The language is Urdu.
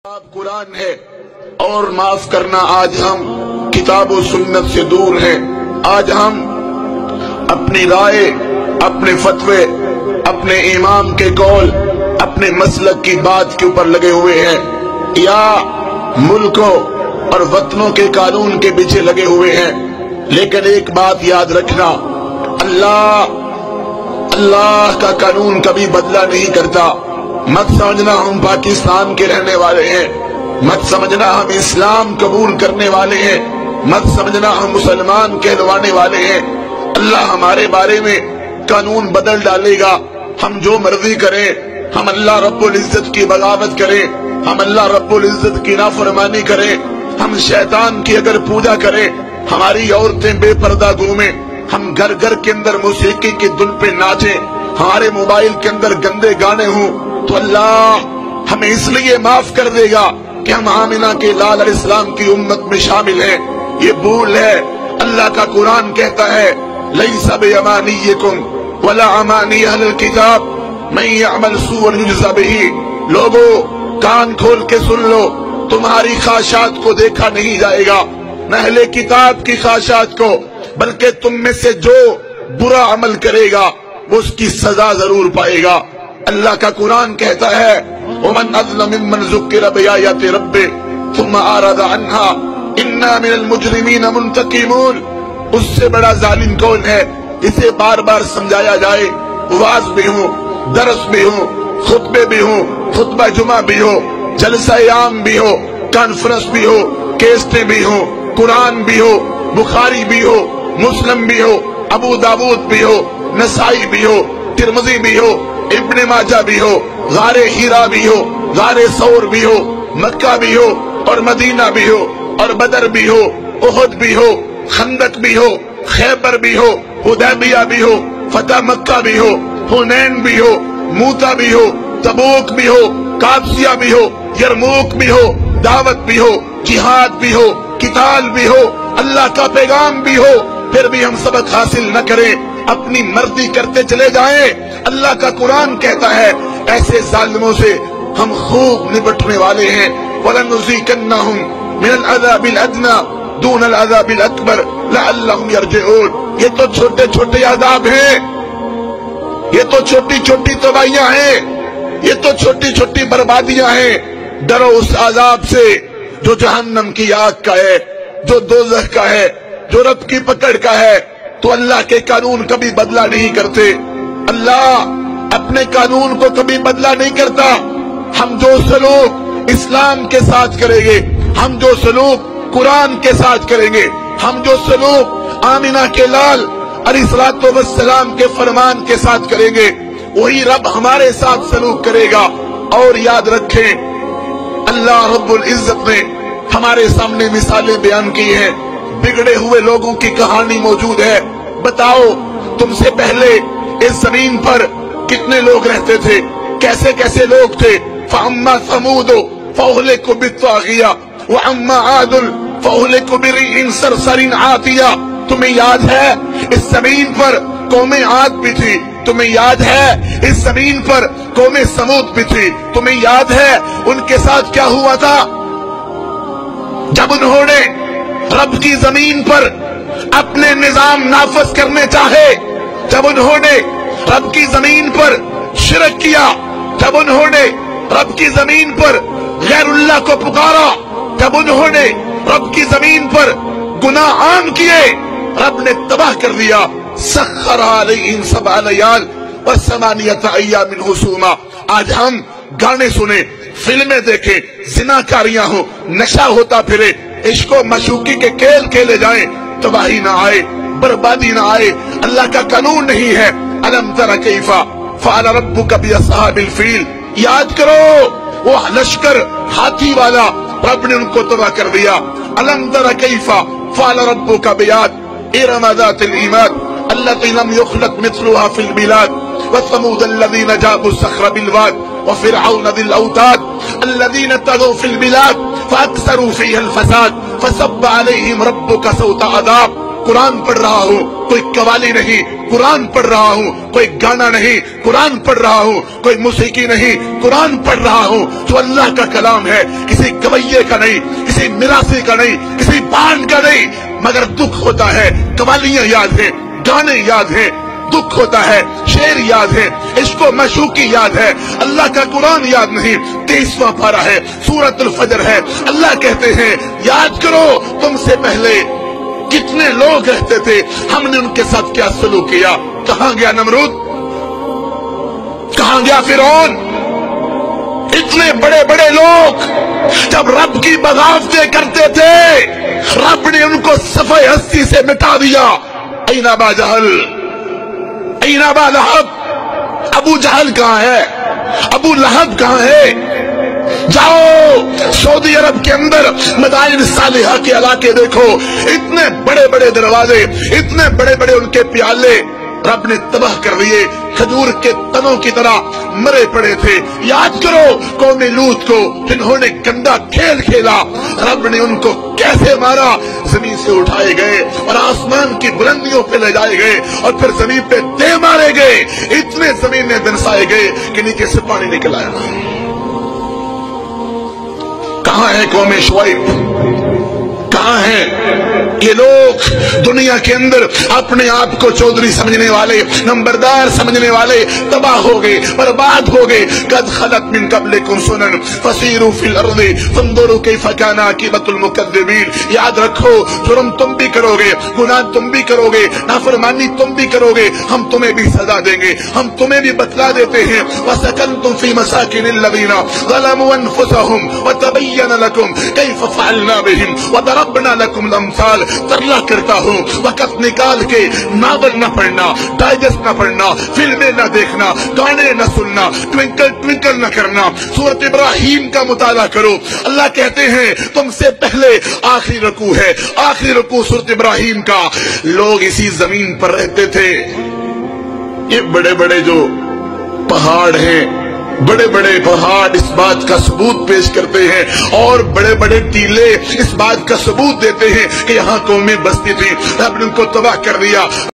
کتاب قرآن ہے اور معاف کرنا آج ہم کتاب و سنت سے دور ہیں۔ آج ہم اپنی رائے، اپنے فتوے، اپنے امام کے قول، اپنے مسلک کی بات کے اوپر لگے ہوئے ہیں یا ملکوں اور وطنوں کے قانون کے پیچھے لگے ہوئے ہیں۔ لیکن ایک بات یاد رکھنا، اللہ کا قانون کبھی بدلہ نہیں کرتا۔ مت سمجھنا ہم پاکستان کے رہنے والے ہیں، مت سمجھنا ہم اسلام قبول کرنے والے ہیں، مت سمجھنا ہم مسلمان کہلوانے والے ہیں۔ اللہ ہمارے بارے میں قانون بدل ڈالے گا، ہم جو مرضی کریں، ہم اللہ رب العزت کی بغاوت کریں، ہم اللہ رب العزت کی نافرمانی کریں، ہم شیطان کی اگر پوجا کریں، ہماری عورتیں بے پردہ گھومیں، ہم گھر گھر کے اندر موسیقی کی دھن پہ ناچیں، ہمارے موبائل کے اندر گندے گانے ہوں، تو اللہ ہمیں اس لیے معاف کر دے گا کہ ہم آمنہ کے لال علیہ السلام کی امت میں شامل ہیں۔ یہ بھول ہے۔ اللہ کا قرآن کہتا ہے لیس بامانیکم ولا امانی اہل الکتاب من یعمل سوءا یجزا بہ۔ لوگو کان کھول کے سن لو، تمہاری خواہشات کو دیکھا نہیں جائے گا، نہ اہل کتاب کی خواہشات کو، بلکہ تم میں سے جو برا عمل کرے گا وہ اس کی سزا ضرور پائے گا۔ اللہ کا قرآن کہتا ہے وَمَنْ أَظْلَمُ مِمَّنْ ذُكِّرَ بِآيَاتِ رَبِّهِ ثُمَّ أَعْرَضَ عَنْهَا إِنَّا مِنَ الْمُجْرِمِينَ مُنْتَقِمُونَ۔ اس سے بڑا ظالم کون ہے اسے بار بار سمجھایا جائے، واعظ بھی ہوں، درس بھی ہوں، خطبے بھی ہوں، خطبہ جمعہ بھی ہو، جلسہ عام بھی ہو، کانفرنس بھی ہو، کیسٹیں بھی ہوں، قرآن بھی ہو، بخاری بھی ہو، مسلم بھی ہو، ابو داود بھی ہو، نسائی بھی ہو، ترمذی بھی ہو، ابن ماجہ بھی ہو، غار ہیرا بھی ہو، غار ثور بھی ہو، مکہ بھی ہو اور مدینہ بھی ہو، اور بدر بھی ہو، احد بھی ہو، خندق بھی ہو، خیبر بھی ہو، حدیبیہ بھی ہو، فتح مکہ بھی ہو، حنین بھی ہو، موتا بھی ہو، تبوک بھی ہو، قادسیہ بھی ہو، یرموک بھی ہو، دعوت بھی ہو، جہاد بھی ہو، قتال بھی ہو، اللہ کا پیغام بھی ہو، پھر بھی ہم سبق حاصل نہ کریں، اپنی مرضی کرتے چلے جائیں۔ اللہ کا قرآن کہتا ہے ایسے ظالموں سے ہم خوب نپٹنے والے ہیں۔ وَلَنُذِيقَنَّهُمْ مِنَ الْعَذَابِ الْأَدْنَىٰ دُونَ الْعَذَابِ الْأَكْبَرِ لَعَلَّهُمْ يَرْجِعُونَ۔ یہ تو چھوٹے چھوٹے عذاب ہیں، یہ تو چھوٹی چھوٹی تباہیاں ہیں، یہ تو چھوٹی چھوٹی بربادیاں ہیں۔ ڈرو اس عذاب سے جو جہنم کی آگ کا ہے، جو دوزخ کا ہے، جو رب کی پکڑ کا ہے۔ تو اللہ کے قانون کبھی بدلہ نہیں کرتے، اللہ اپنے قانون کو کبھی بدلہ نہیں کرتا۔ ہم جو سلوک اسلام کے ساتھ کریں گے، ہم جو سلوک قرآن کے ساتھ کریں گے، ہم جو سلوک آمنہ کے لال علیہ السلام کے فرمان کے ساتھ کریں گے، وہی رب ہمارے ساتھ سلوک کرے گا۔ اور یاد رکھیں اللہ رب العزت نے ہمارے سامنے مثالیں بیان کی ہیں، بگڑے ہوئے لوگوں کی کہانی موجود ہے۔ بتاؤ تم سے پہلے اس زمین پر کتنے لوگ رہتے تھے، کیسے کیسے لوگ تھے۔ فَأَمَّا ثَمُودُ فَأُهْلِكُوا بِالطَّاغِيَةِ وَأَمَّا عَادٌ فَأُهْلِكُوا بِرِيحٍ صَرْصَرٍ عَاتِيَةٍ۔ تمہیں یاد ہے اس زمین پر قوم عاد بھی تھی، تمہیں یاد ہے اس زمین پر قوم سمود بھی تھی، تمہیں یاد ہے ان کے ساتھ کیا ہوا تھا جب انہوں نے رب کی زمین پر اپنے نظام نافذ کرنے چاہے، جب انہوں نے رب کی زمین پر شرک کیا، جب انہوں نے رب کی زمین پر غیر اللہ کو پکارا، جب انہوں نے رب کی زمین پر گناہ عام کیے، رب نے تباہ کر دیا۔ سخر علیہم 7 لیال و8 ایام حسوما۔ آج ہم گانے سنیں، فلمیں دیکھیں، زناکاریاں ہوں، نشہ ہوتا پھرے، عشق و معشوقی کے کھیل کھیلے جائیں، تباہی نہ آئے، بربادی نہ آئے۔ اللہ کا قانون نہیں ہے۔ الم تر کیف فعل ربک باصحاب الفیل۔ یاد کرو وہ لشکر ہاتھی والا، رب نے ان کو تباہ کر دیا۔ الم تر کیف فعل ربک بعاد ارم ذات العماد التي لم يخلق مثلها في البلاد وثمود الذين جابوا الصخر بالواد وفرعون ذي الاوتاد الذين طغوا في البلاد فاكثروا فيها الفساد فصب عليهم ربك سوط عذاب۔ قرآن پڑھ رہا ہوں، کوئی قوالی نہیں قرآن پڑھ رہا ہوں، کوئی گانا نہیں قرآن پڑھ رہا ہوں، کوئی موسیقی نہیں قرآن پڑھ رہا ہوں، جو اللہ کا کلام ہے، کسی گویے کا نہیں، کسی مراثی کا نہیں، کسی بانڈ کا نہیں۔ مگر دکھ ہوتا ہے، قوالیاں یاد ہیں، گانے یاد ہیں، دکھ ہوتا ہے، شعر یاد ہے، عشق و معشوقی یاد ہے، اللہ کا قرآن یاد نہیں۔ 23واں پارہ ہے، سورۃ الفجر ہے، اللہ کہتے ہیں یاد کرو تم سے پہلے کتنے لوگ رہتے تھے، ہم نے ان کے ساتھ کیا سلوک کیا۔ کہاں گیا نمرود، کہاں گیا فرعون، اتنے بڑے بڑے لوگ جب رب کی بغاوتیں کرتے تھے، رب نے ان کو صفحہ ہستی سے مٹا دیا۔ این ابا جہل، این ابا لہب، ابو جہل کہاں ہے، ابو لہب کہاں ہے؟ جاؤ سعودی عرب کے اندر مدائن صالحہ کے علاقے دیکھو، اتنے بڑے بڑے دروازے، اتنے بڑے بڑے ان کے پیالے رب نے تباہ کر دیے، کھجور کے تنوں کی طرح مرے پڑے تھے۔ یاد کرو قوم لوط کو، جنہوں نے گندا کھیل کھیلا، رب نے ان کو کیسے مارا، زمین سے اٹھائے گئے اور آسمان کی بلندیوں پہ لے جائے گئے اور پھر زمین پہ دے مارے گئے، اتنے زمین میں دنسائے گئے کہ نیچے سے پانی نکل آیا۔ کہاں ہے قوم شعیب، کہاں ہیں یہ لوگ دنیا کے اندر اپنے آپ کو چودھری سمجھنے والے، نمبردار سمجھنے والے تباہ ہو گئے، برباد ہو گئے۔ قد خلت من قبلکم سنن فسیروا فی الارض فانظروا کیف کان عاقبۃ المکذبین۔ یاد رکھو جرم تم بھی کرو گے، گناہ تم بھی کرو گے، نافرمانی تم بھی کرو گے، ہم تمہیں بھی سزا دیں گے، ہم تمہیں بھی بتلا دیتے ہیں۔ وسکنتم فی مساکن الذین ظلموا انفسهم وتبین لکم کیف فعلنا بهم وضربنا لکم الامثال۔ ترلا کرتا ہوں وقت نکال کے ناول نہ پڑھنا، ڈائجسٹ نہ پڑھنا، فلمیں نہ دیکھنا، گانے نہ سننا، ٹوینکل ٹوینکل نہ کرنا، سورۃ ابراہیم کا مطالعہ کرو۔ اللہ کہتے ہیں تم سے پہلے آخری رکوع ہے، آخری رکوع سورۃ ابراہیم کا، لوگ اسی زمین پر رہتے تھے۔ یہ بڑے بڑے جو پہاڑ ہیں، بڑے بڑے پہاڑ اس بات کا ثبوت پیش کرتے ہیں، اور بڑے بڑے ٹیلے اس بات کا ثبوت دیتے ہیں کہ یہاں قومیں بستی تھی، رب نے ان کو تباہ کر دیا۔